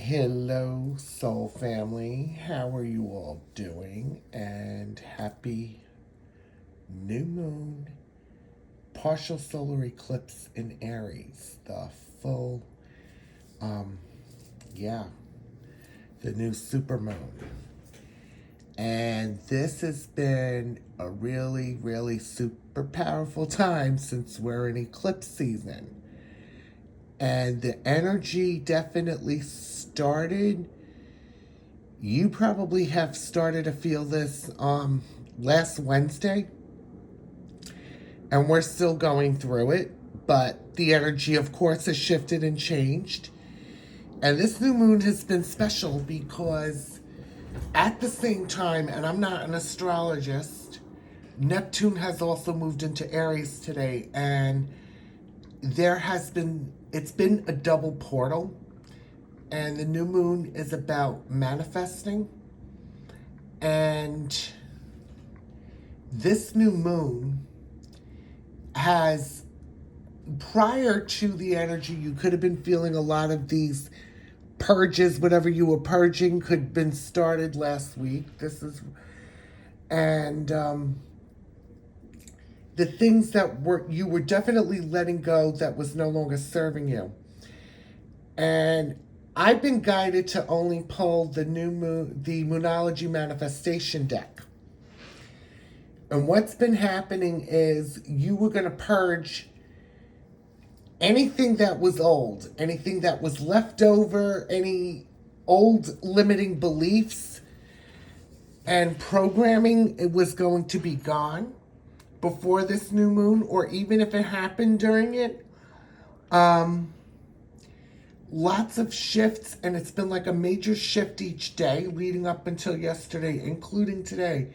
Hello, soul family. How are you all doing? And happy new moon, partial solar eclipse in Aries. The full, um, yeah, the new supermoon. And this has been a really, really super powerful time since we're in eclipse season. And the energy definitely started. You probably have started to feel this last Wednesday, and we're still going through it, but the energy, of course, has shifted and changed. And this new moon has been special because at the same time, and I'm not an astrologist, Neptune has also moved into Aries today, and it's been a double portal. And the new moon is about manifesting. And this new moon has, prior to the energy, you could have been feeling a lot of these purges, whatever you were purging could have been started last week. And the things that you were definitely letting go that was no longer serving you. And I've been guided to only pull the Moonology Manifestation deck. And what's been happening is you were going to purge anything that was old, anything that was left over, any old limiting beliefs and programming. It was going to be gone before this new moon, or even if it happened during it. Lots of shifts, and it's been like a major shift each day leading up until yesterday, including today.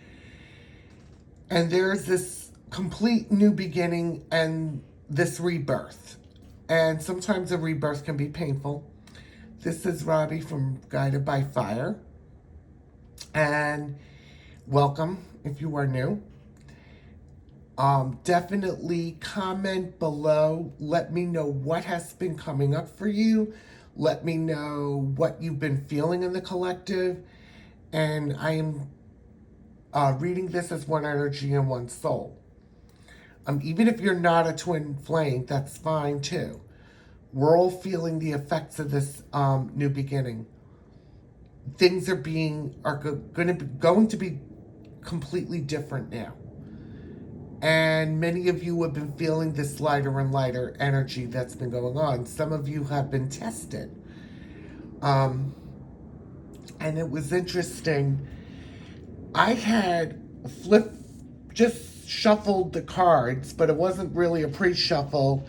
And there's this complete new beginning and this rebirth. And sometimes a rebirth can be painful. This is Robbie from Guided by Fire. And welcome if you are new. Definitely comment below. Let me know what has been coming up for you. Let me know what you've been feeling in the collective. And I am reading this as one energy and one soul. Even if you're not a twin flame, that's fine too. We're all feeling the effects of this new beginning. Things are going to be completely different now. And many of you have been feeling this lighter and lighter energy that's been going on. Some of you have been tested. And it was interesting. I had just shuffled the cards, but it wasn't really a pre-shuffle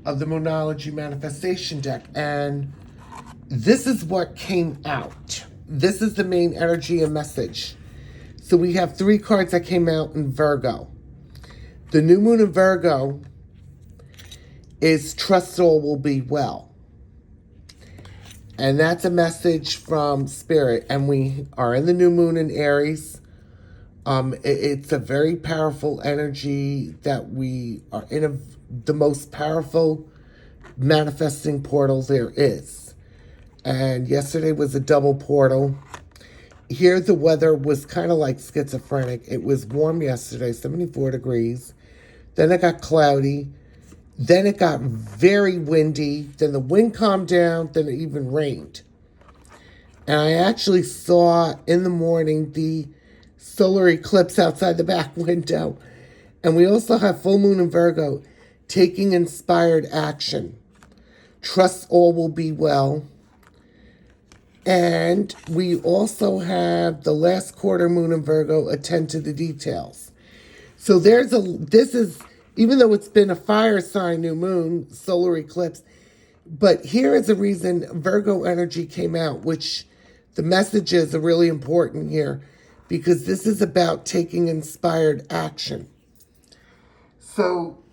of the Moonology Manifestation deck. And this is what came out. This is the main energy and message. So we have 3 cards that came out in Virgo. The new moon in Virgo is trust all will be well. And that's a message from Spirit. And we are in the new moon in Aries. It's a very powerful energy that we are in the most powerful manifesting portal there is. And yesterday was a double portal. Here the weather was kind of like schizophrenic. It was warm yesterday, 74 degrees. Then it got cloudy. Then it got very windy. Then the wind calmed down. Then it even rained. And I actually saw in the morning the solar eclipse outside the back window. And we also have full moon in Virgo, taking inspired action. Trust all will be well. And we also have the last quarter moon in Virgo, attend to the details. So even though it's been a fire sign new moon, solar eclipse, but here is a reason Virgo energy came out, which the messages are really important here, because this is about taking inspired action. So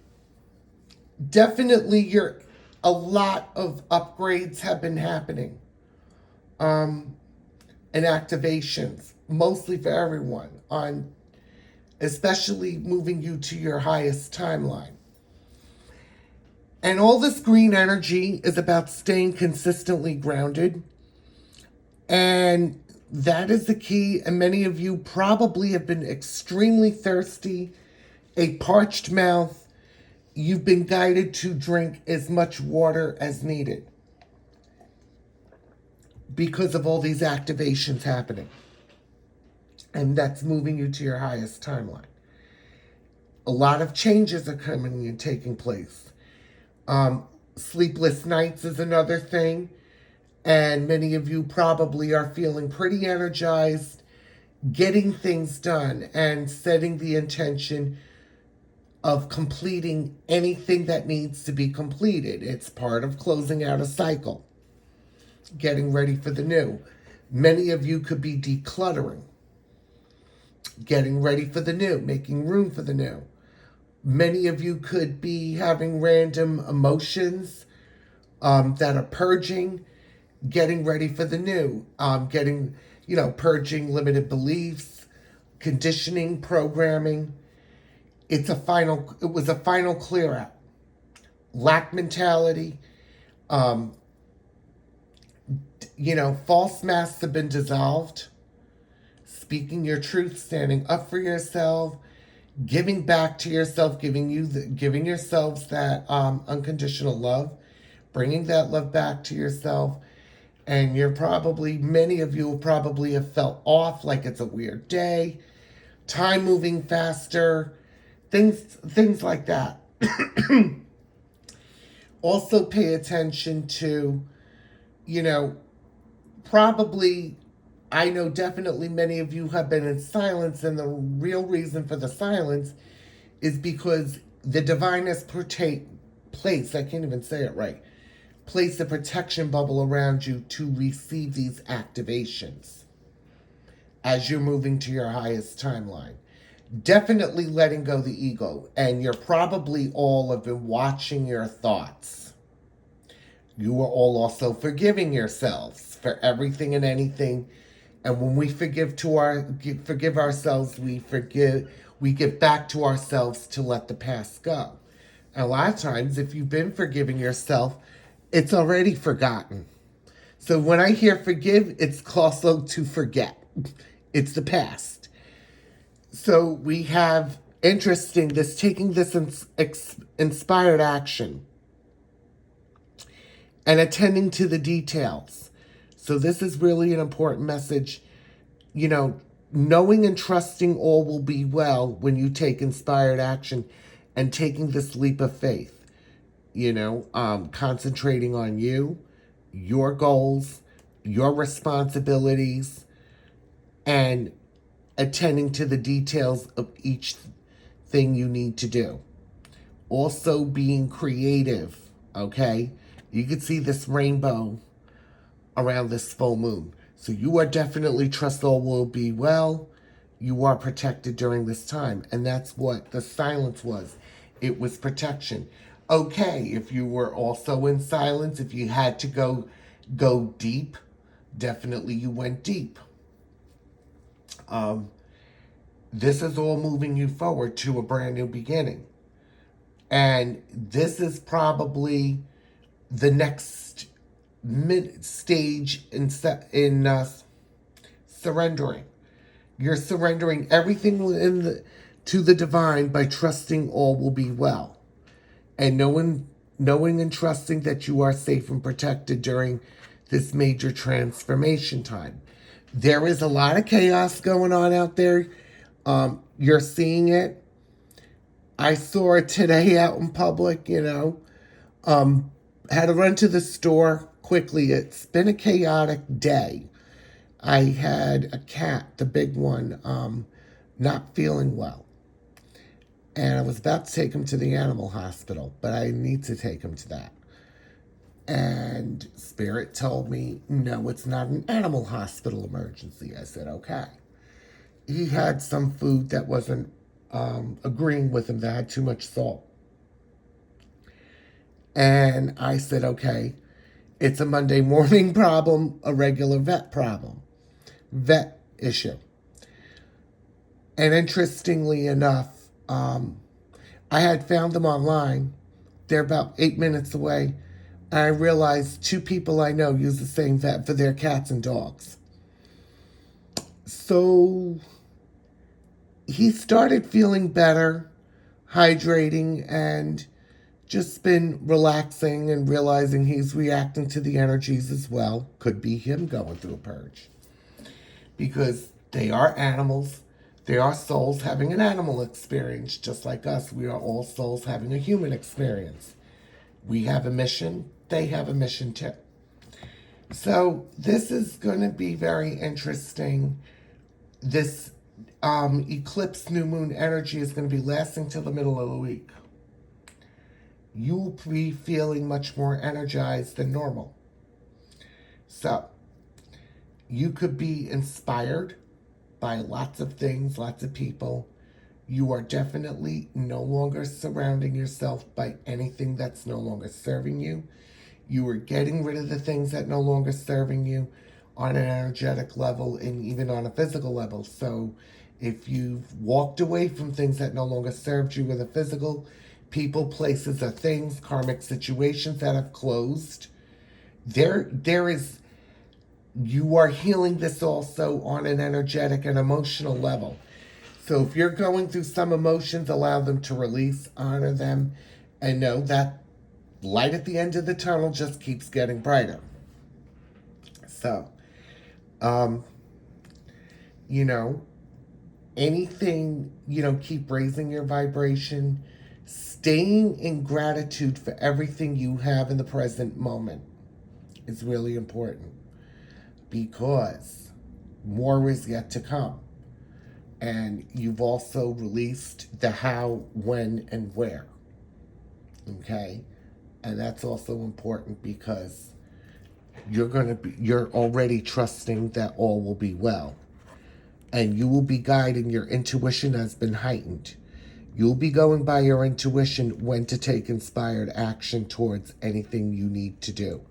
definitely a lot of upgrades have been happening. And activations, mostly for everyone, especially moving you to your highest timeline. And all this green energy is about staying consistently grounded, And that is the key. And many of you probably have been extremely thirsty, a parched mouth. You've been guided to drink as much water as needed because of all these activations happening. And that's moving you to your highest timeline. A lot of changes are coming and taking place. Sleepless nights is another thing. And many of you probably are feeling pretty energized, getting things done and setting the intention of completing anything that needs to be completed. It's part of closing out a cycle, getting ready for the new. Many of you could be decluttering, getting ready for the new, making room for the new. Many of you could be having random emotions that are purging, getting ready for the new, purging limited beliefs, conditioning, programming. It was a final clear out. Lack mentality, false masks have been dissolved. Speaking your truth, standing up for yourself, giving back to yourself, giving yourselves that unconditional love, bringing that love back to yourself. And many of you will probably have felt off, like it's a weird day, time moving faster, things like that. Also pay attention to, probably, I know definitely many of you have been in silence, and the real reason for the silence is because the divine has placed, I can't even say it right, place a protection bubble around you to receive these activations as you're moving to your highest timeline. Definitely letting go the ego, and you're probably all have been watching your thoughts. You are all also forgiving yourselves for everything and anything. And when we forgive ourselves, we give back to ourselves to let the past go. And a lot of times, if you've been forgiving yourself, it's already forgotten. So when I hear forgive, it's also to forget. It's the past. So we have taking this inspired action and attending to the details. So this is really an important message. Knowing and trusting all will be well when you take inspired action and taking this leap of faith. Concentrating on you, your goals, your responsibilities, and attending to the details of each thing you need to do. Also being creative, okay? You can see this rainbow around this full moon. So you are definitely trust all will be well. You are protected during this time. And that's what the silence was. It was protection. Okay, if you were also in silence, if you had to go deep, definitely you went deep. This is all moving you forward to a brand new beginning. And this is probably the next mid-stage in surrendering. You're surrendering everything to the divine by trusting all will be well. And knowing and trusting that you are safe and protected during this major transformation time. There is a lot of chaos going on out there. You're seeing it. I saw it today out in public, had to run to the store quickly. It's been a chaotic day. I had a cat, the big one, not feeling well. And I was about to take him to the animal hospital, but I need to take him to that. And Spirit told me, no, it's not an animal hospital emergency. I said, okay. He had some food that wasn't agreeing with him, that had too much salt. And I said, okay, it's a Monday morning problem, a regular vet issue. And interestingly enough, I had found them online. They're about 8 minutes away. I realized 2 people I know use the same vet for their cats and dogs. So he started feeling better, hydrating, and just been relaxing and realizing he's reacting to the energies as well. Could be him going through a purge. Because they are animals. They are souls having an animal experience, just like us. We are all souls having a human experience. We have a mission. They have a mission too. So this is going to be very interesting. This eclipse new moon energy is going to be lasting till the middle of the week. You will be feeling much more energized than normal. So you could be inspired by lots of things, lots of people. You are definitely no longer surrounding yourself by anything that's no longer serving you. You are getting rid of the things that no longer serving you on an energetic level and even on a physical level. So if you've walked away from things that no longer served you with a physical, people, places, or things, karmic situations that have closed, there is, you are healing this also on an energetic and emotional level. So if you're going through some emotions, allow them to release, honor them, and know that light at the end of the tunnel just keeps getting brighter. So, anything, keep raising your vibration, staying in gratitude for everything you have in the present moment is really important, because more is yet to come. And you've also released the how, when, and where. Okay? And that's also important because you're already trusting that all will be well. And you will be guiding, your intuition has been heightened. You'll be going by your intuition when to take inspired action towards anything you need to do.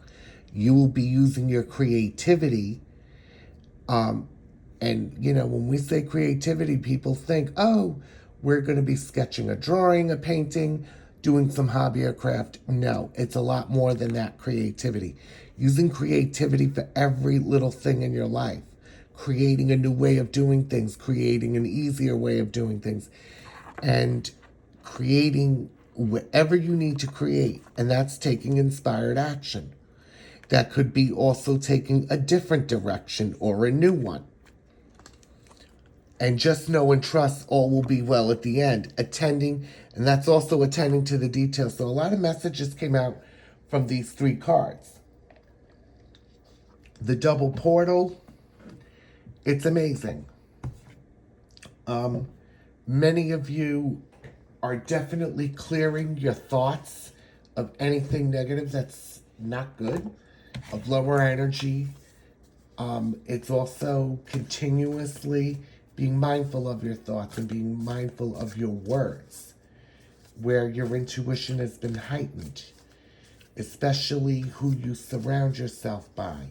You will be using your creativity. And, when we say creativity, people think, oh, we're going to be sketching a drawing, a painting, doing some hobby or craft. No, it's a lot more than that creativity. Using creativity for every little thing in your life. Creating a new way of doing things, creating an easier way of doing things, and creating whatever you need to create. And that's taking inspired action. That could be also taking a different direction or a new one. And just know and trust all will be well at the end. Attending, and that's also attending to the details. So a lot of messages came out from these 3 cards. The double portal, it's amazing. Many of you are definitely clearing your thoughts of anything negative that's not good, of lower energy. It's also continuously being mindful of your thoughts and being mindful of your words, where your intuition has been heightened, especially who you surround yourself by.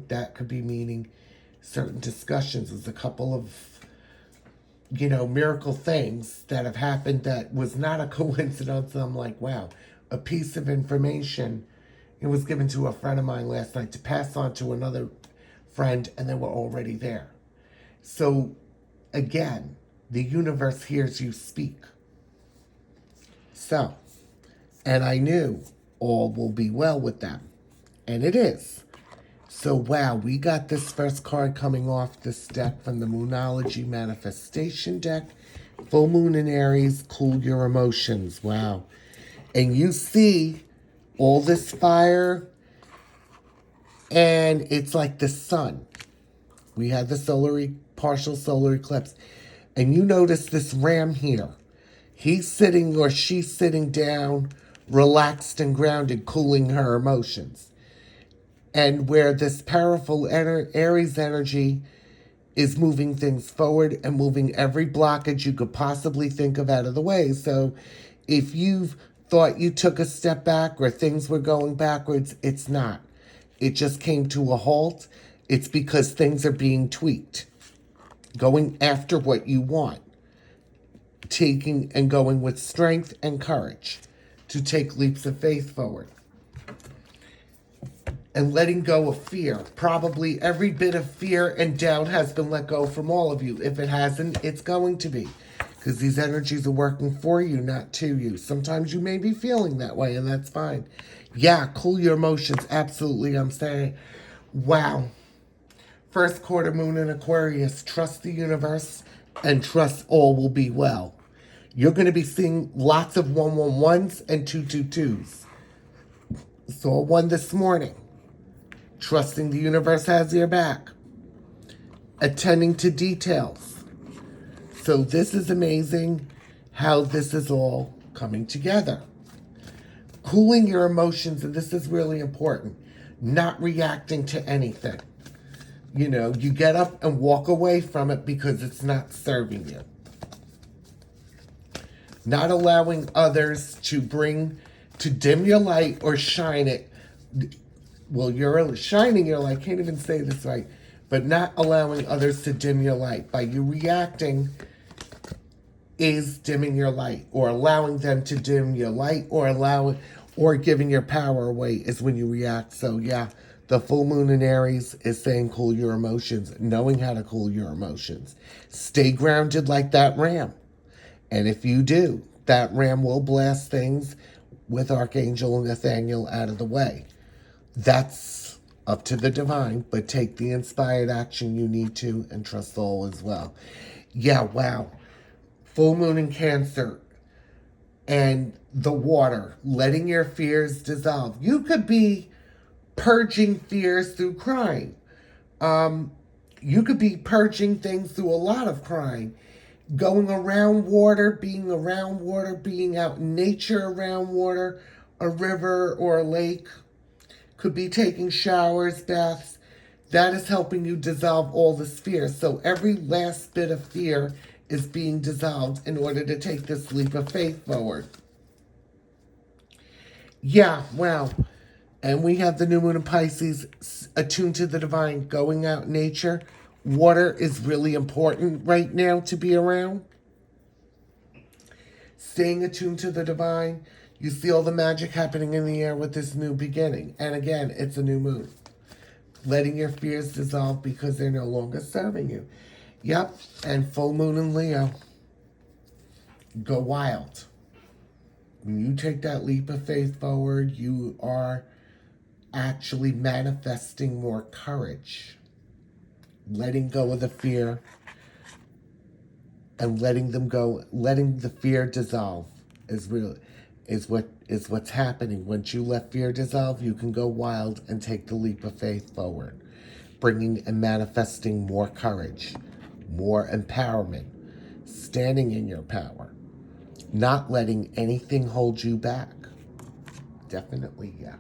That could be meaning certain discussions. There's a couple of, miracle things that have happened that was not a coincidence. I'm like, wow, a piece of information. It was given to a friend of mine last night to pass on to another friend, and they were already there. So, again, the universe hears you speak. So, and I knew all will be well with them. And it is. So, wow, we got this first card coming off this deck from the Moonology Manifestation deck. Full moon in Aries, cool your emotions. Wow. And you see all this fire, and it's like the sun. We had the partial solar eclipse. And you notice this ram here. He's sitting, or she's sitting down, relaxed and grounded, cooling her emotions. And where this powerful Aries energy is moving things forward and moving every blockage you could possibly think of out of the way. So if you've thought you took a step back or things were going backwards, it's not. It just came to a halt. It's because things are being tweaked. Going after what you want. Taking and going with strength and courage. to take leaps of faith forward. And letting go of fear. Probably every bit of fear and doubt has been let go from all of you. If it hasn't, it's going to be. Because these energies are working for you, not to you. Sometimes you may be feeling that way, and that's fine. Yeah, cool your emotions. Absolutely, I'm saying. Wow. First quarter moon in Aquarius. Trust the universe and trust all will be well. You're going to be seeing lots of 111s and 222s. Saw one this morning. Trusting the universe has your back. Attending to details. So this is amazing how this is all coming together. Cooling your emotions, and this is really important. Not reacting to anything. You know, you get up and walk away from it because it's not serving you. Not allowing others to dim your light or shine it. Well, you're shining your light, can't even say this right, but not allowing others to dim your light. By you reacting is dimming your light, or allowing them to dim your light, or giving your power away is when you react. So yeah, the full moon in Aries is saying cool your emotions, knowing how to cool your emotions. Stay grounded like that ram. And if you do, that ram will blast things with Archangel Nathaniel out of the way. That's up to the divine, but take the inspired action you need to and trust all as well. Yeah, wow. Full moon in Cancer and the water, letting your fears dissolve. You could be purging fears through crying. You could be purging things through a lot of crying. Going around water, being out in nature around water, a river or a lake. Could be taking showers, baths. That is helping you dissolve all this fear. So every last bit of fear is being dissolved in order to take this leap of faith forward. Yeah, wow. And we have the new moon in Pisces, attuned to the divine, going out in nature. Water is really important right now to be around. Staying attuned to the divine. You see all the magic happening in the air with this new beginning. And again, it's a new moon. Letting your fears dissolve because they're no longer serving you. Yep, and full moon in Leo. Go wild. When you take that leap of faith forward, you are actually manifesting more courage. Letting go of the fear and letting the fear dissolve is what's happening. Once you let fear dissolve, you can go wild and take the leap of faith forward, bringing and manifesting more courage, more empowerment, standing in your power, not letting anything hold you back. Definitely, yeah.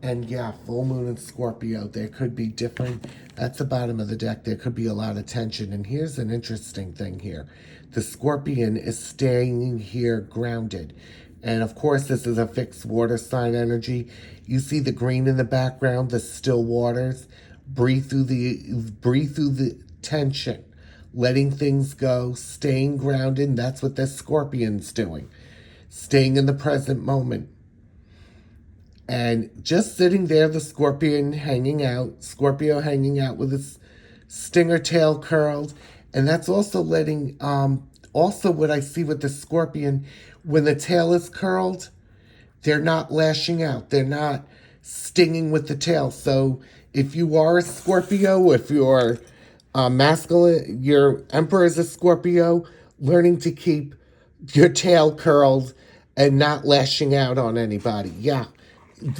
And yeah, full moon in Scorpio, there could be different, that's the bottom of the deck, there could be a lot of tension. And here's an interesting thing here. The Scorpion is staying here grounded. And of course, this is a fixed water sign energy. You see the green in the background, the still waters. Breathe through the tension, letting things go, staying grounded. And that's what the Scorpion's doing. Staying in the present moment. And just sitting there, the Scorpio hanging out with its stinger tail curled. And that's also letting, also what I see with the Scorpion, when the tail is curled, they're not lashing out. They're not stinging with the tail. So if you are a Scorpio, if you're masculine, your Emperor is a Scorpio, learning to keep your tail curled and not lashing out on anybody. Yeah.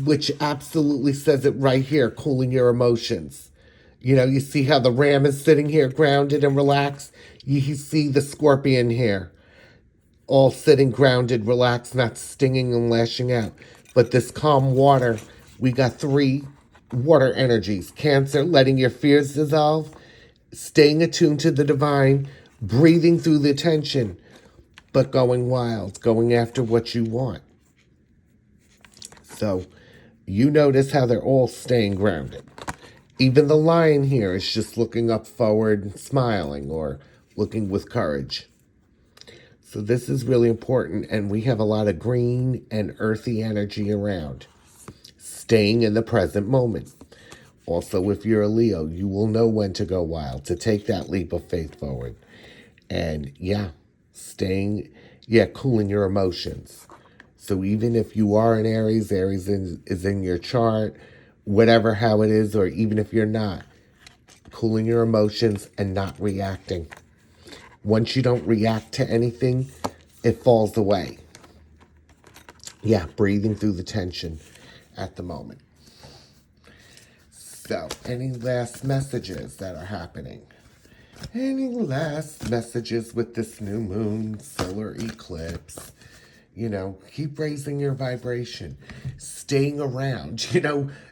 Which absolutely says it right here, cooling your emotions. You know, you see how the ram is sitting here grounded and relaxed. You see the Scorpion here, all sitting grounded, relaxed, not stinging and lashing out. But this calm water, we got 3 water energies. Cancer, letting your fears dissolve, staying attuned to the divine, breathing through the tension, but going wild, going after what you want. So you notice how they're all staying grounded. Even the lion here is just looking up forward and smiling, or looking with courage. So this is really important, and we have a lot of green and earthy energy around. Staying in the present moment. Also, if you're a Leo, you will know when to go wild, to take that leap of faith forward. And cooling your emotions. So even if you are an Aries, is in your chart, whatever how it is, or even if you're not, cooling your emotions and not reacting. Once you don't react to anything, it falls away. Yeah, breathing through the tension at the moment. So, any last messages that are happening? Any last messages with this new moon, solar eclipse? Keep raising your vibration, staying around.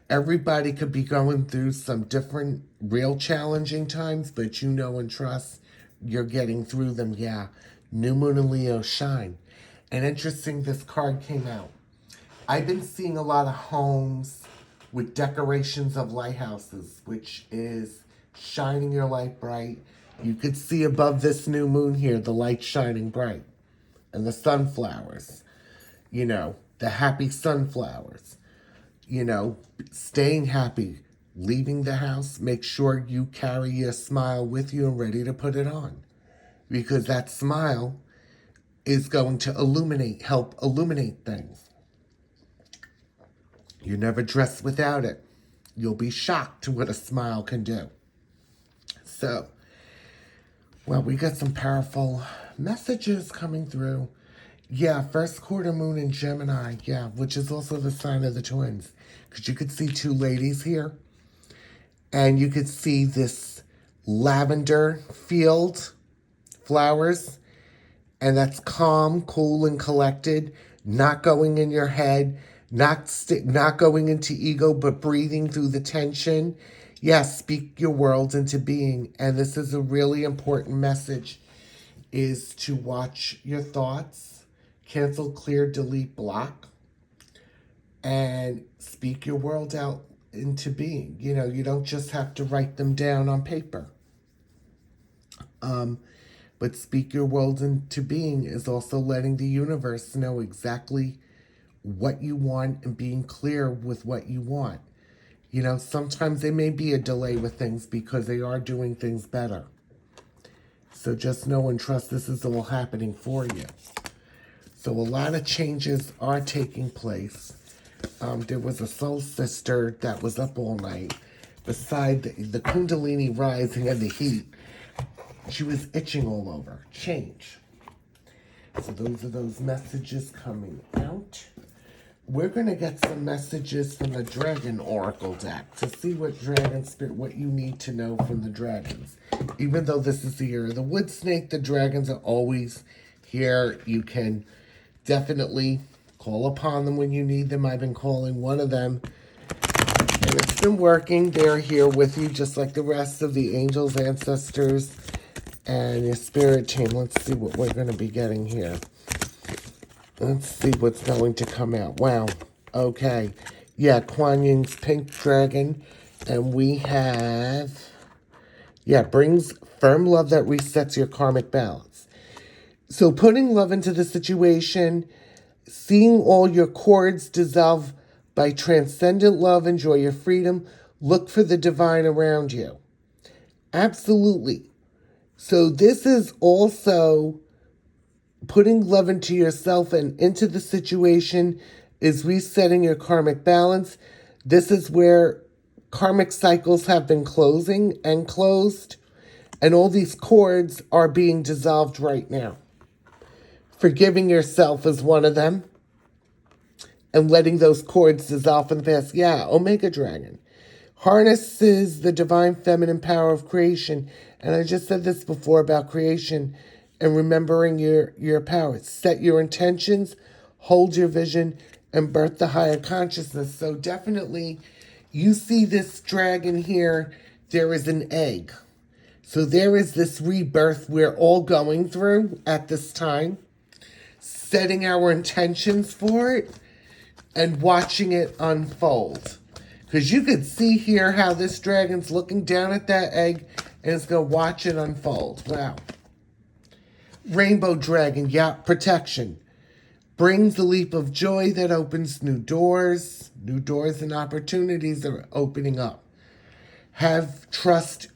Everybody could be going through some different, real challenging times, but and trust you're getting through them. Yeah, new moon and Leo shine. And interesting, this card came out. I've been seeing a lot of homes with decorations of lighthouses, which is shining your light bright. You could see above this new moon here, the light shining bright. And the sunflowers, the happy sunflowers, staying happy, leaving the house, make sure you carry your smile with you and ready to put it on. Because that smile is going to help illuminate things. You never dress without it. You'll be shocked what a smile can do. So, well, we got some powerful messages coming through. Yeah, first quarter moon in Gemini, yeah, which is also the sign of the twins. Because you could see two ladies here. And you could see this lavender field, flowers. And that's calm, cool, and collected. Not going in your head. Not going into ego, but breathing through the tension. Yes, speak your world into being. And this is a really important message, is to watch your thoughts, cancel, clear, delete, block, and speak your world out into being. You don't just have to write them down on paper. But speak your world into being is also letting the universe know exactly what you want and being clear with what you want. Sometimes there may be a delay with things because they are doing things better. So just know and trust this is all happening for you. So a lot of changes are taking place. There was a soul sister that was up all night. Beside the Kundalini rising and the heat, she was itching all over. Change. So those are those messages coming out. We're going to get some messages from the Dragon Oracle deck to see what Dragon Spirit, what you need to know from the dragons. Even though this is the year of the wood snake, the dragons are always here. You can definitely call upon them when you need them. I've been calling one of them, and it's been working. They're here with you, just like the rest of the angels, ancestors, and your spirit team. Let's see what we're going to be getting here. Let's see what's going to come out. Wow. Okay. Yeah, Kuan Yin's pink dragon. And we have, brings firm love that resets your karmic balance. So putting love into the situation, seeing all your cords dissolve by transcendent love, enjoy your freedom, look for the divine around you. Absolutely. So this is also putting love into yourself and into the situation is resetting your karmic balance. This is where karmic cycles have been closing and closed, and all these cords are being dissolved right now. Forgiving yourself is one of them, and letting those cords dissolve in the past. Yeah, Omega Dragon harnesses the divine feminine power of creation. And I just said this before about creation and remembering your power. Set your intentions, hold your vision, and birth the higher consciousness. So definitely, you see this dragon here, there is an egg. So there is this rebirth we're all going through at this time. Setting our intentions for it and watching it unfold. Because you could see here how this dragon's looking down at that egg and it's going to watch it unfold. Wow. Rainbow dragon, yeah, protection. Brings a leap of joy that opens new doors. New doors and opportunities are opening up. Have trust,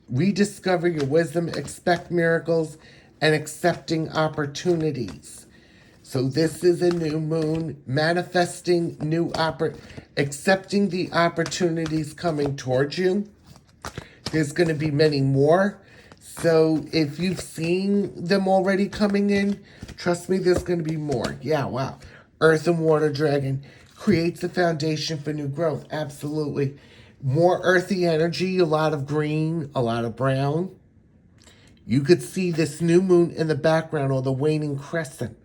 rediscover your wisdom, expect miracles, and accepting opportunities. So this is a new moon, manifesting accepting the opportunities coming towards you. There's going to be many more. So if you've seen them already coming in, trust me, there's going to be more. Yeah, wow. Earth and water dragon creates a foundation for new growth. Absolutely. More earthy energy, a lot of green, a lot of brown. You could see this new moon in the background, or the waning crescent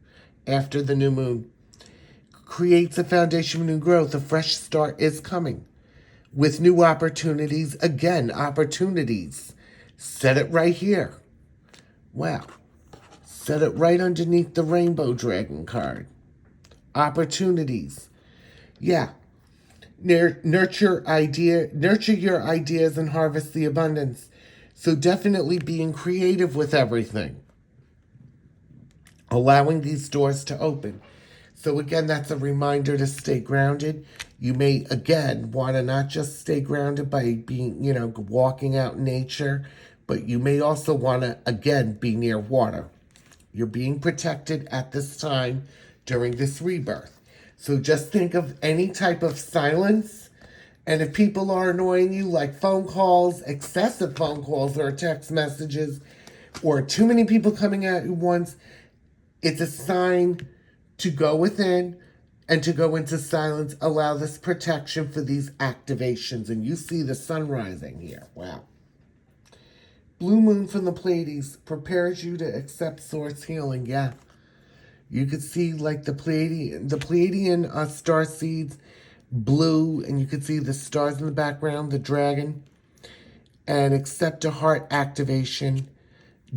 after the new moon. Creates a foundation for new growth. A fresh start is coming with new opportunities. Again, opportunities. Set it right here. Wow. Set it right underneath the rainbow dragon card. Opportunities. Yeah. Nurture your ideas and harvest the abundance. So definitely being creative with everything. Allowing these doors to open. So again, that's a reminder to stay grounded. You may, again, want to not just stay grounded by being, walking out in nature, but you may also want to, again, be near water. You're being protected at this time during this rebirth. So just think of any type of silence. And if people are annoying you, like phone calls, excessive phone calls or text messages, or too many people coming at you once, it's a sign to go within and to go into silence. Allow this protection for these activations. And you see the sun rising here. Wow. Blue moon from the Pleiades prepares you to accept source healing. Yeah. You could see like the Pleiadian star seeds, blue, and you could see the stars in the background, the dragon. And accept a heart activation.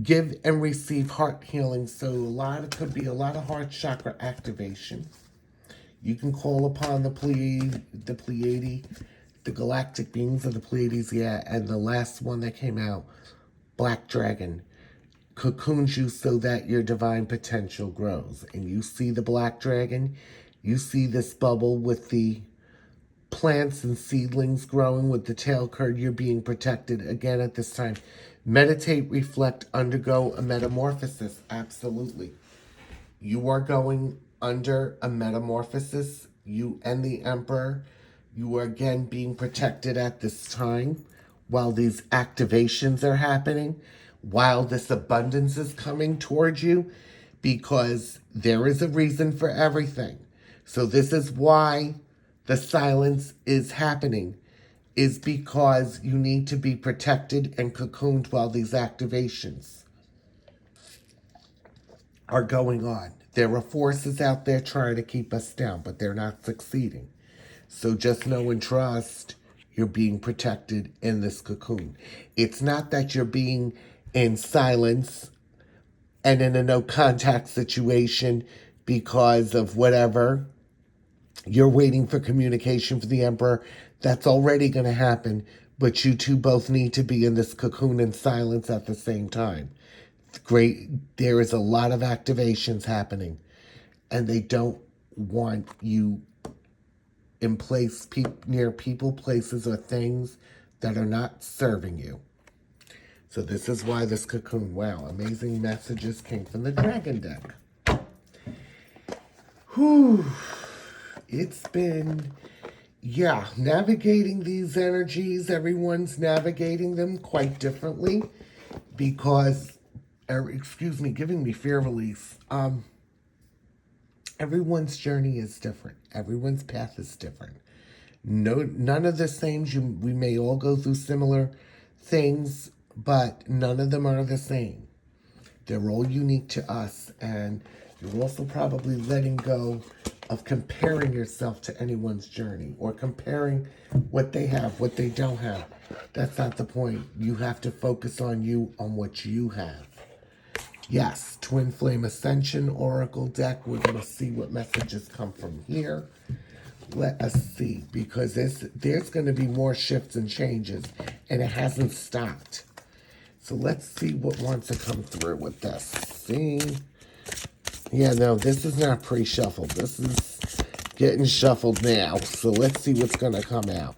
Give and receive heart healing. So could be a lot of heart chakra activation. You can call upon the Pleiades, the galactic beings of the Pleiades, yeah, and the last one that came out, Black Dragon, cocoons you so that your divine potential grows. And you see the Black Dragon, you see this bubble with the plants and seedlings growing with the tail curd. You're being protected again at this time. Meditate, reflect, undergo a metamorphosis. Absolutely. You are going under a metamorphosis. You and the Emperor. You are again being protected at this time while these activations are happening, while this abundance is coming towards you, because there is a reason for everything. So this is why the silence is happening, is because you need to be protected and cocooned while these activations are going on. There are forces out there trying to keep us down, but they're not succeeding. So just know and trust you're being protected in this cocoon. It's not that you're being in silence and in a no contact situation because of whatever. You're waiting for communication from the Emperor. That's already going to happen, but you two both need to be in this cocoon in silence at the same time. There is a lot of activations happening, and they don't want you in near people, places, or things that are not serving you. So this is why this cocoon. Wow, amazing messages came from the Dragon deck. Whew. It's been, navigating these energies. Everyone's navigating them quite differently because, giving me fear release. Everyone's journey is different. Everyone's path is different. None of the same. We may all go through similar things, but none of them are the same. They're all unique to us, and you're also probably letting go of comparing yourself to anyone's journey or comparing what they have, what they don't have. That's not the point. You have to focus on you, on what you have. Yes, Twin Flame Ascension Oracle deck. We're going to see what messages come from here. Let us see, because there's going to be more shifts and changes, and it hasn't stopped. So let's see what wants to come through with this. See? Yeah, no, this is not pre-shuffled. This is getting shuffled now. So let's see what's going to come out.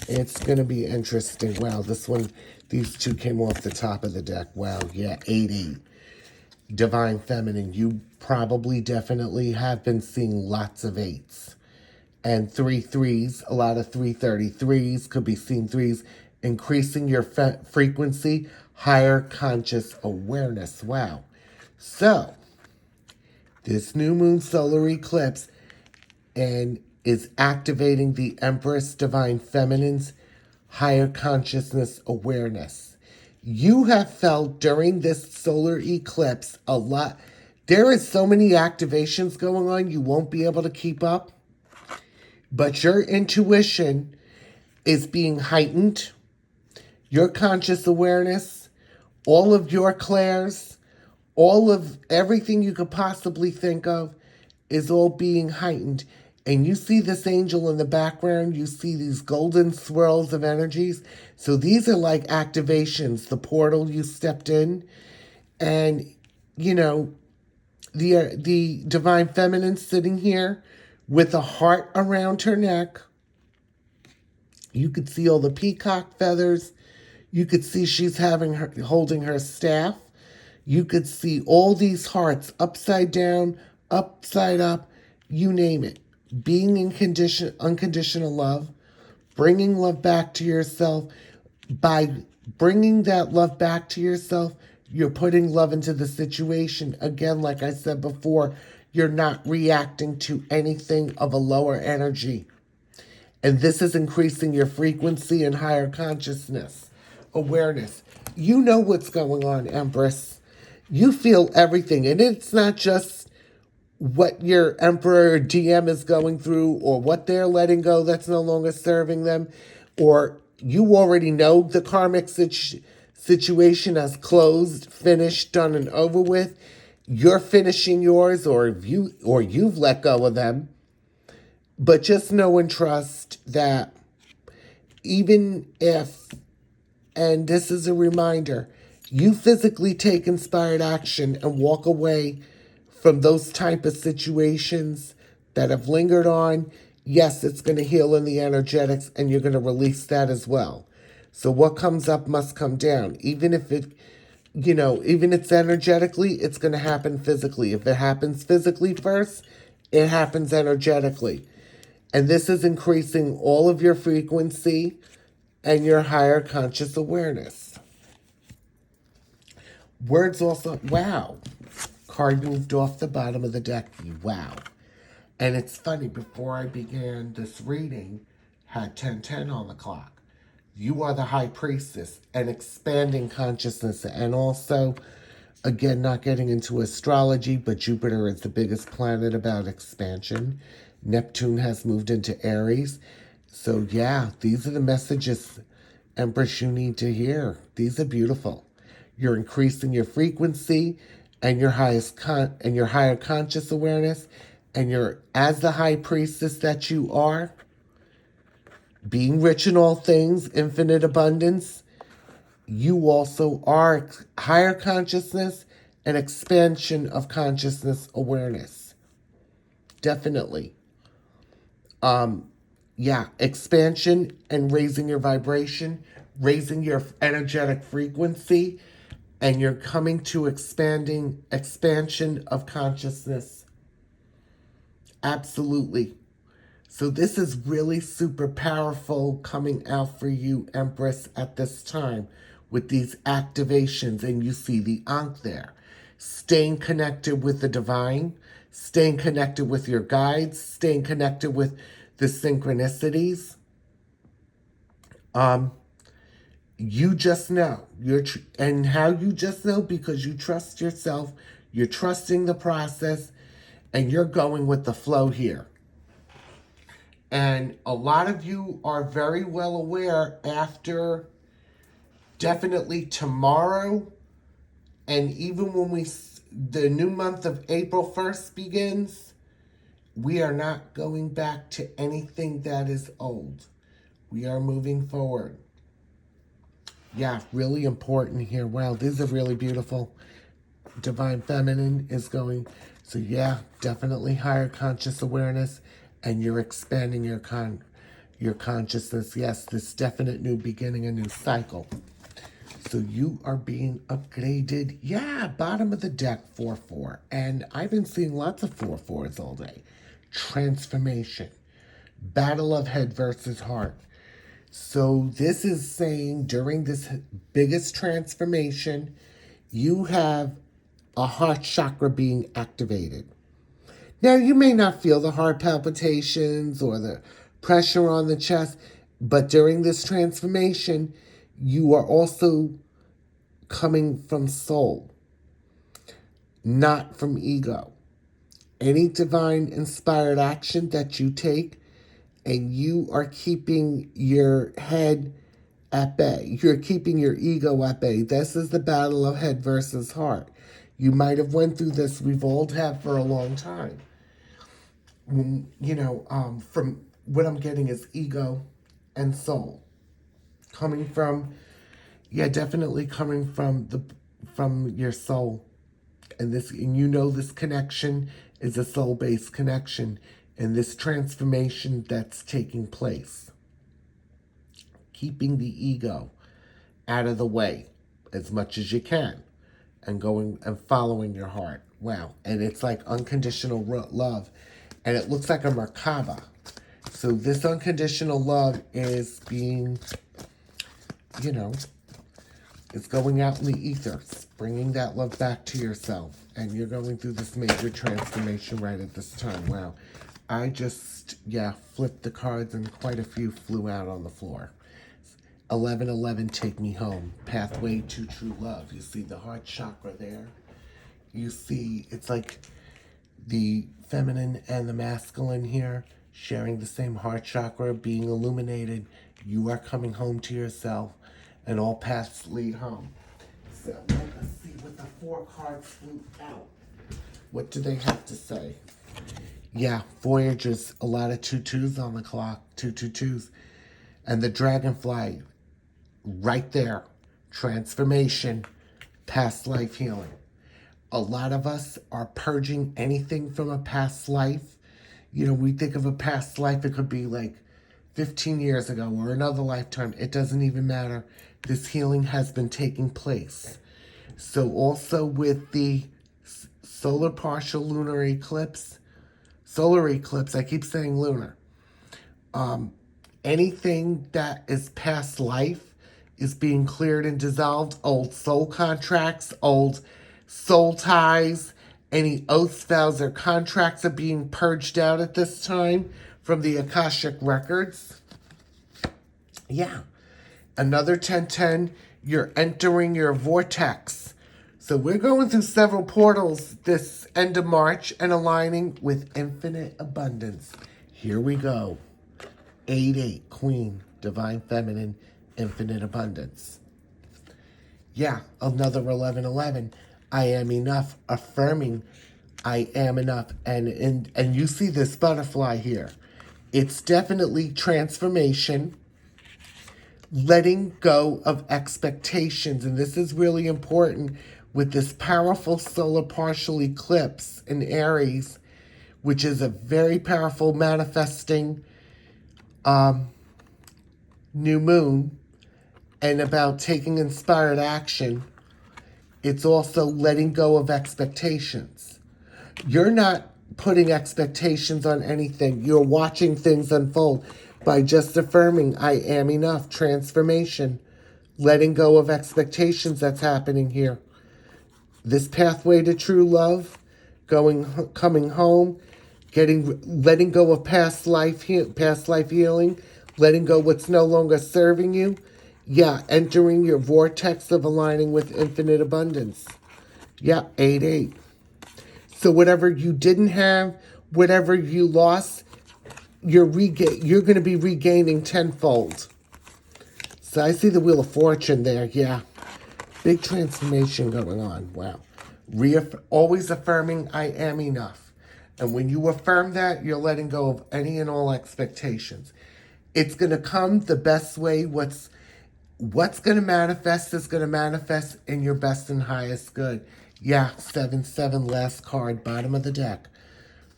It's going to be interesting. Wow, this one, these two came off the top of the deck. Wow, yeah, 8-8. Divine Feminine, you probably definitely have been seeing lots of 8s. And 3-3s, a lot of 333s, could be seen 3s, increasing your frequency, higher conscious awareness. Wow. So, this new moon solar eclipse and is activating the Empress Divine Feminine's higher consciousness awareness. You have felt during this solar eclipse a lot. There is so many activations going on, you won't be able to keep up. But your intuition is being heightened. Your conscious awareness, all of your clairs, all of everything you could possibly think of is all being heightened. And you see this angel in the background. You see these golden swirls of energies. So these are like activations, the portal you stepped in. And, you know, the Divine Feminine sitting here with a heart around her neck. You could see all the peacock feathers. You could see she's holding her staff. You could see all these hearts upside down, upside up, you name it. Being in unconditional love, bringing love back to yourself. By bringing that love back to yourself, you're putting love into the situation. Again, like I said before, you're not reacting to anything of a lower energy. And this is increasing your frequency and higher consciousness, awareness. You know what's going on, Empress. You feel everything. And it's not just what your Emperor DM is going through or what they're letting go that's no longer serving them. Or you already know the karmic situation has closed, finished, done, and over with. You're finishing yours, or you've let go of them. But just know and trust that even if, and this is a reminder, you physically take inspired action and walk away from those type of situations that have lingered on, yes, it's going to heal in the energetics and you're going to release that as well. So what comes up must come down. Even if it, even it's energetically, it's going to happen physically. If it happens physically first, it happens energetically. And this is increasing all of your frequency and your higher conscious awareness. Words also, wow. Card moved off the bottom of the deck. Wow. And it's funny, before I began this reading, had 10:10 on the clock. You are the high priestess and expanding consciousness. And also, again, not getting into astrology, but Jupiter is the biggest planet about expansion. Neptune has moved into Aries. So yeah, these are the messages, Empress, you need to hear. These are beautiful. You're increasing your frequency and your your higher conscious awareness, and you're, as the high priestess that you are, being rich in all things, infinite abundance, you also are higher consciousness and expansion of consciousness awareness. Definitely. Expansion and raising your vibration, raising your energetic frequency, and you're coming to expansion of consciousness. Absolutely. So this is really super powerful coming out for you, Empress, at this time with these activations. And you see the Ankh there. Staying connected with the divine, staying connected with your guides, staying connected with the synchronicities. You just know. And how you just know? Because you trust yourself, you're trusting the process, and you're going with the flow here. And a lot of you are very well aware after definitely tomorrow, and even when the new month of April 1st begins, we are not going back to anything that is old. We are moving forward. Yeah, really important here. Wow, this is a really beautiful Divine Feminine is going. So yeah, definitely higher conscious awareness, and you're expanding your consciousness. Yes, this definite new beginning, a new cycle. So you are being upgraded. Yeah, bottom of the deck, 4-4. And I've been seeing lots of 4-4s all day. Transformation. Battle of head versus heart. So this is saying during this biggest transformation, you have a heart chakra being activated. Now, you may not feel the heart palpitations or the pressure on the chest, but during this transformation, you are also coming from soul, not from ego. Any divine inspired action that you take, and you are keeping your head at bay. You're keeping your ego at bay. This is the battle of head versus heart. You might have went through this. We've all had for a long time. From what I'm getting is ego and soul. Coming from, yeah, definitely coming from your soul. And this connection is a soul-based connection, and this transformation that's taking place. Keeping the ego out of the way as much as you can, and going and following your heart. Wow. And it's like unconditional love. And it looks like a Merkaba. So this unconditional love is being, it's going out in the ether, bringing that love back to yourself. And you're going through this major transformation right at this time. Wow. I just, flipped the cards and quite a few flew out on the floor. 1111, take me home. Pathway to true love. You see the heart chakra there. You see, it's like the feminine and the masculine here sharing the same heart chakra, being illuminated. You are coming home to yourself, and all paths lead home. So let us see what the 4 cards flew out. What do they have to say? Yeah, Voyagers, a lot of 2-2s on the clock, 2-2-2s. And the dragonfly, right there. Transformation, past life healing. A lot of us are purging anything from a past life. We think of a past life, it could be like 15 years ago or another lifetime. It doesn't even matter. This healing has been taking place. So also with the solar partial lunar eclipse, solar eclipse, I keep saying lunar. Anything that is past life is being cleared and dissolved. Old soul contracts, old soul ties, any oaths, vows, or contracts are being purged out at this time from the Akashic records. Yeah. Another 10-10, you're entering your vortex. So we're going through several portals this end of March and aligning with infinite abundance. Here we go. 8-8, Queen, Divine Feminine, Infinite Abundance. Yeah, another 11-11. I am enough, affirming I am enough. And you see this butterfly here. It's definitely transformation, letting go of expectations. And this is really important with this powerful solar partial eclipse in Aries, which is a very powerful manifesting new moon, and about taking inspired action. It's also letting go of expectations. You're not putting expectations on anything. You're watching things unfold by just affirming, I am enough. Transformation. Letting go of expectations that's happening here. This pathway to true love, coming home, letting go of past life healing, letting go what's no longer serving you. Yeah, entering your vortex of aligning with infinite abundance. Yeah, 8-8. So whatever you didn't have, whatever you lost, you're going to be regaining tenfold. So I see the Wheel of Fortune there. Yeah, big transformation going on. Wow. Always affirming I am enough. And when you affirm that, you're letting go of any and all expectations. It's going to come the best way. What's going to manifest is going to manifest in your best and highest good. Yeah, 7-7, last card, bottom of the deck.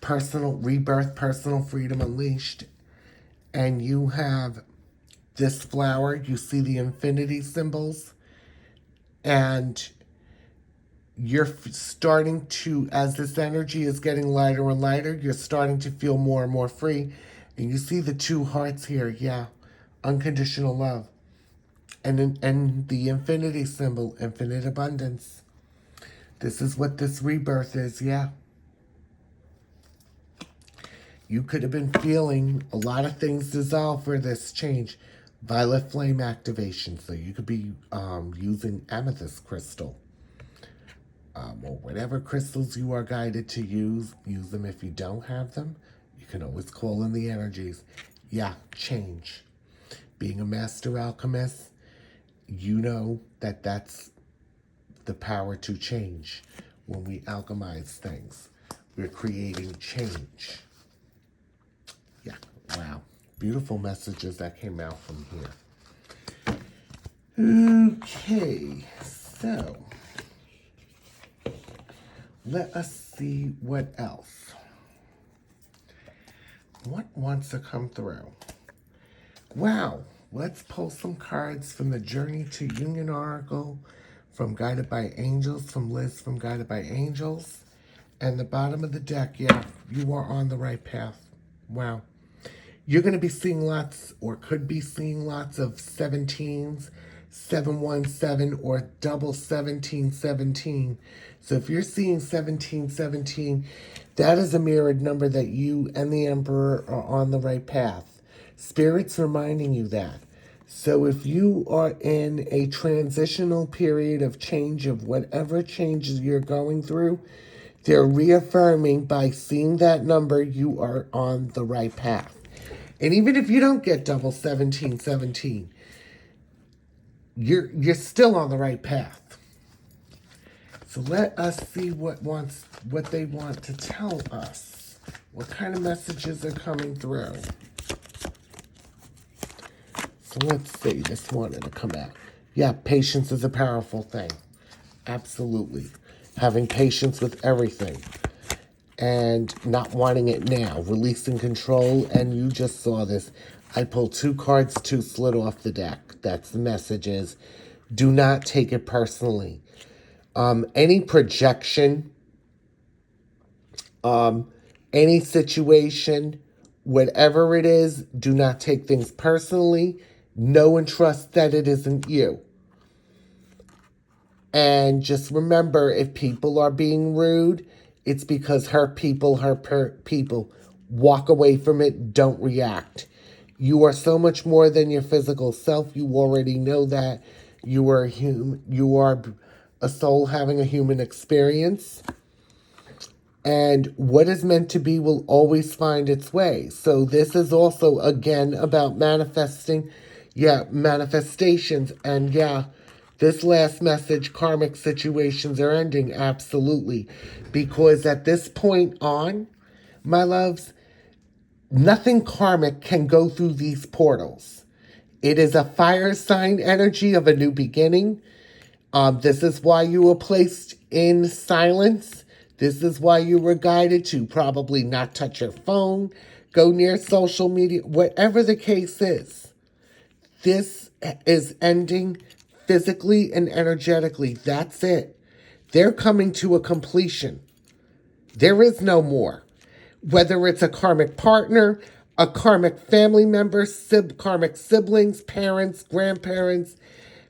Personal rebirth, personal freedom unleashed. And you have this flower. You see the infinity symbols. And you're starting to, as this energy is getting lighter and lighter, you're starting to feel more and more free. And you see the 2 hearts here. Yeah, unconditional love. And the infinity symbol, infinite abundance. This is what this rebirth is, yeah. You could have been feeling a lot of things dissolve for this change. Violet flame activation, so you could be using amethyst crystal. Or whatever crystals you are guided to use them. If you don't have them, you can always call in the energies. Yeah, change. Being a master alchemist, you know that that's the power to change. When we alchemize things, we're creating change. Yeah, wow. Beautiful messages that came out from here. Okay, so let us see what else. What wants to come through? Wow, let's pull some cards from the Journey to Union Oracle, from Guided by Angels, from Liz from Guided by Angels. And the bottom of the deck, yeah, you are on the right path. Wow. You're going to be seeing lots, or could be seeing lots of 17s, 717, or double 1717. So if you're seeing 1717, that is a mirrored number that you and the Emperor are on the right path. Spirit's reminding you that. So if you are in a transitional period of change, of whatever changes you're going through, they're reaffirming by seeing that number, you are on the right path. And even if you don't get double 1717, you're still on the right path. So let us see what they want to tell us. What kind of messages are coming through? So let's see. This wanted to come out. Yeah, patience is a powerful thing. Absolutely. Having patience with everything. And not wanting it now. Releasing control. And you just saw this. I pulled 2 cards, 2 slid off the deck. That's the message is, do not take it personally. Any projection, any situation, whatever it is, do not take things personally. Know and trust that it isn't you. And just remember, if people are being rude, it's because hurt people. Walk away from it. Don't react. You are so much more than your physical self. You already know that. You are human. You are a soul having a human experience. And what is meant to be will always find its way. So this is also, again, about manifesting. Yeah, manifestations. And yeah, this last message, karmic situations are ending. Absolutely. Because at this point on, my loves, nothing karmic can go through these portals. It is a fire sign energy of a new beginning. This is why you were placed in silence. This is why you were guided to probably not touch your phone, go near social media, whatever the case is. This is ending physically and energetically. That's it. They're coming to a completion. There is no more. Whether it's a karmic partner, a karmic family member, karmic siblings, parents, grandparents,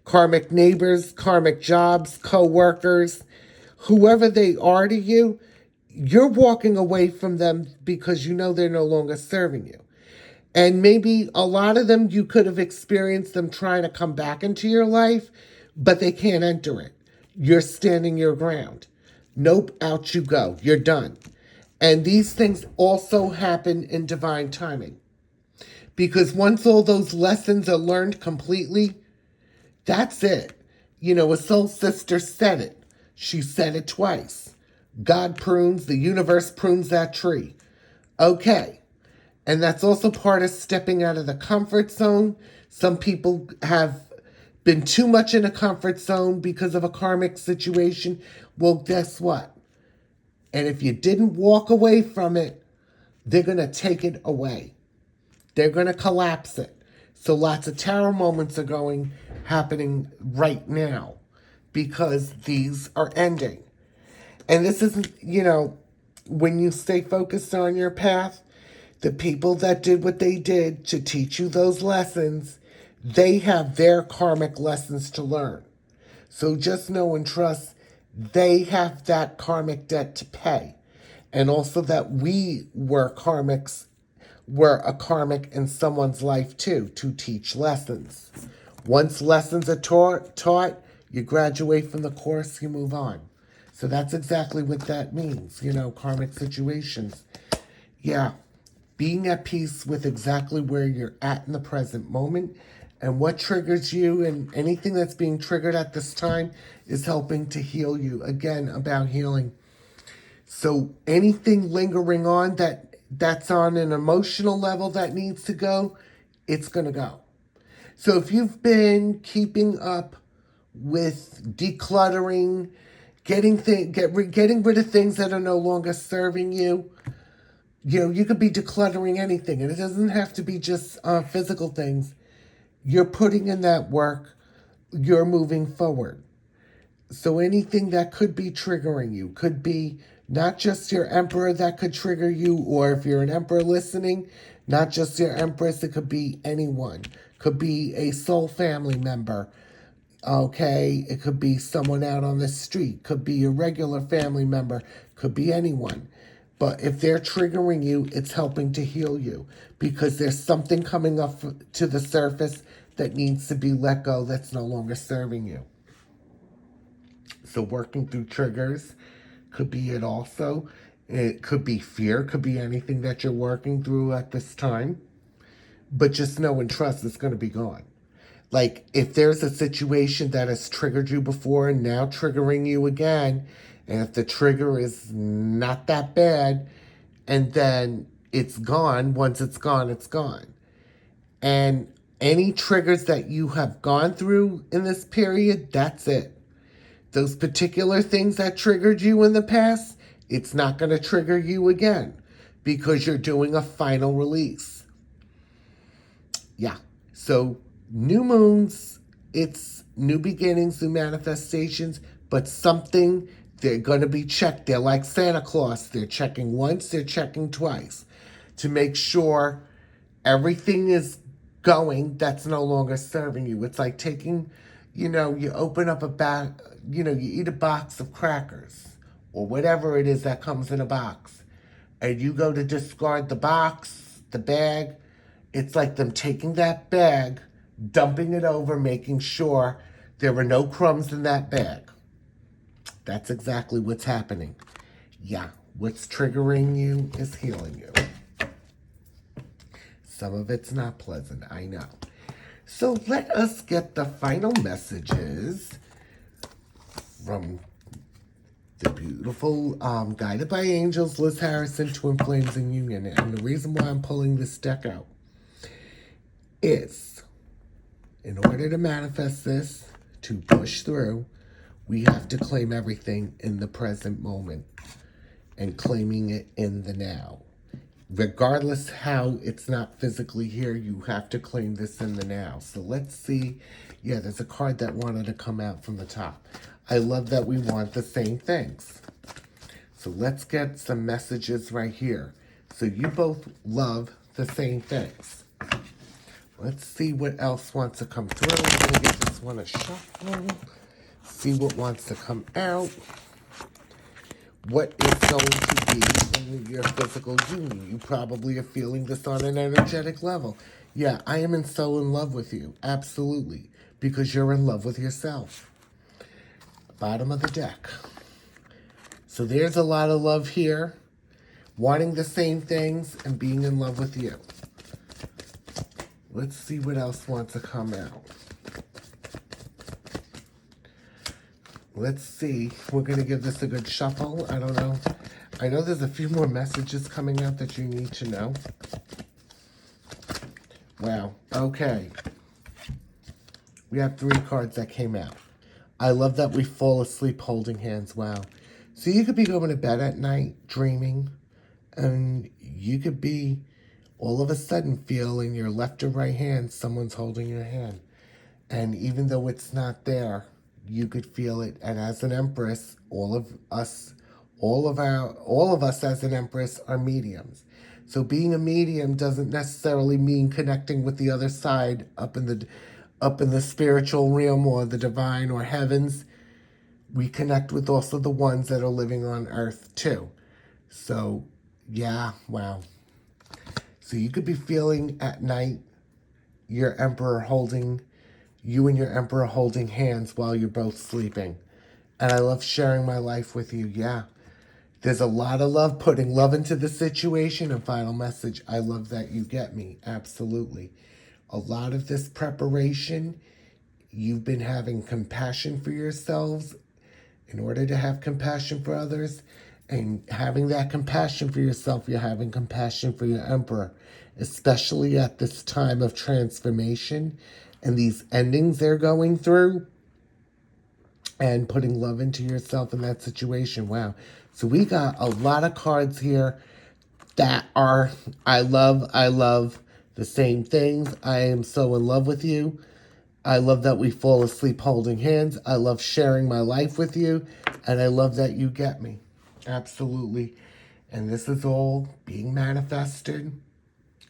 karmic neighbors, karmic jobs, co-workers, whoever they are to you, you're walking away from them because you know they're no longer serving you. And maybe a lot of them, you could have experienced them trying to come back into your life, but they can't enter it. You're standing your ground. Nope, out you go. You're done. And these things also happen in divine timing. Because once all those lessons are learned completely, that's it. You know, a soul sister said it. She said it twice. God prunes, the universe prunes that tree. Okay. And that's also part of stepping out of the comfort zone. Some people have been too much in a comfort zone because of a karmic situation, well, guess what? And if you didn't walk away from it, they're going to take it away. They're going to collapse it. So lots of tower moments are happening right now because these are ending. And this isn't, when you stay focused on your path, the people that did what they did to teach you those lessons, they have their karmic lessons to learn. So just know and trust they have that karmic debt to pay. And also that we were a karmic in someone's life too, to teach lessons. Once lessons are taught, you graduate from the course, you move on. So that's exactly what that means, karmic situations. Yeah, being at peace with exactly where you're at in the present moment and what triggers you, and anything that's being triggered at this time is helping to heal you. Again, about healing. So anything lingering on that's on an emotional level that needs to go, it's going to go. So if you've been keeping up with decluttering, getting rid of things that are no longer serving you, you could be decluttering anything, and it doesn't have to be just physical things. You're putting in that work. You're moving forward. So anything that could be triggering you could be not just your emperor that could trigger you, or if you're an emperor listening, not just your empress, it could be anyone. Could be a soul family member. Okay, it could be someone out on the street. Could be a regular family member. Could be anyone. But if they're triggering you, it's helping to heal you because there's something coming up to the surface that needs to be let go that's no longer serving you. So working through triggers could be it also. It could be fear, could be anything that you're working through at this time. But just know and trust it's going to be gone. Like if there's a situation that has triggered you before and now triggering you again, and if the trigger is not that bad, and then it's gone, once it's gone, it's gone. And any triggers that you have gone through in this period, that's it. Those particular things that triggered you in the past, it's not going to trigger you again because you're doing a final release. Yeah. So new moons, it's new beginnings, new manifestations, but something, they're going to be checked. They're like Santa Claus. They're checking once, they're checking twice to make sure everything is going that's no longer serving you. It's like taking, you open up a bag, you eat a box of crackers or whatever it is that comes in a box, and you go to discard the box, the bag. It's like them taking that bag, dumping it over, making sure there are no crumbs in that bag. That's exactly what's happening. Yeah, what's triggering you is healing you. Some of it's not pleasant, I know. So let us get the final messages from the beautiful Guided by Angels, Liz Harrison, Twin Flames in Union. And the reason why I'm pulling this deck out is, in order to manifest this, to push through, we have to claim everything in the present moment and claiming it in the now. Regardless how it's not physically here, you have to claim this in the now. So let's see. Yeah, there's a card that wanted to come out from the top. I love that we want the same things. So let's get some messages right here. So you both love the same things. Let's see what else wants to come through. I'm going to give this one a shuffle. See what wants to come out. What is going to be in your physical union? You probably are feeling this on an energetic level. Yeah, I am so in love with you. Absolutely. Because you're in love with yourself. Bottom of the deck. So there's a lot of love here. Wanting the same things and being in love with you. Let's see what else wants to come out. Let's see. We're going to give this a good shuffle. I don't know. I know there's a few more messages coming out that you need to know. Wow. Okay. We have 3 cards that came out. I love that we fall asleep holding hands. Wow. So you could be going to bed at night dreaming, and you could be all of a sudden feel in your left or right hand someone's holding your hand. And even though it's not there, you could feel it. And as an empress, all of us as an empress are mediums. So being a medium doesn't necessarily mean connecting with the other side up in the spiritual realm or the divine or heavens. We connect with also the ones that are living on earth too. So yeah, wow. So you could be feeling at night you and your emperor holding hands while you're both sleeping. And I love sharing my life with you. Yeah. There's a lot of love, putting love into the situation. And final message, I love that you get me. Absolutely. A lot of this preparation, you've been having compassion for yourselves in order to have compassion for others. And having that compassion for yourself, you're having compassion for your emperor, especially at this time of transformation and these endings they're going through, and putting love into yourself in that situation. Wow. So we got a lot of cards here that are, I love the same things. I am so in love with you. I love that we fall asleep holding hands. I love sharing my life with you. And I love that you get me. Absolutely. And this is all being manifested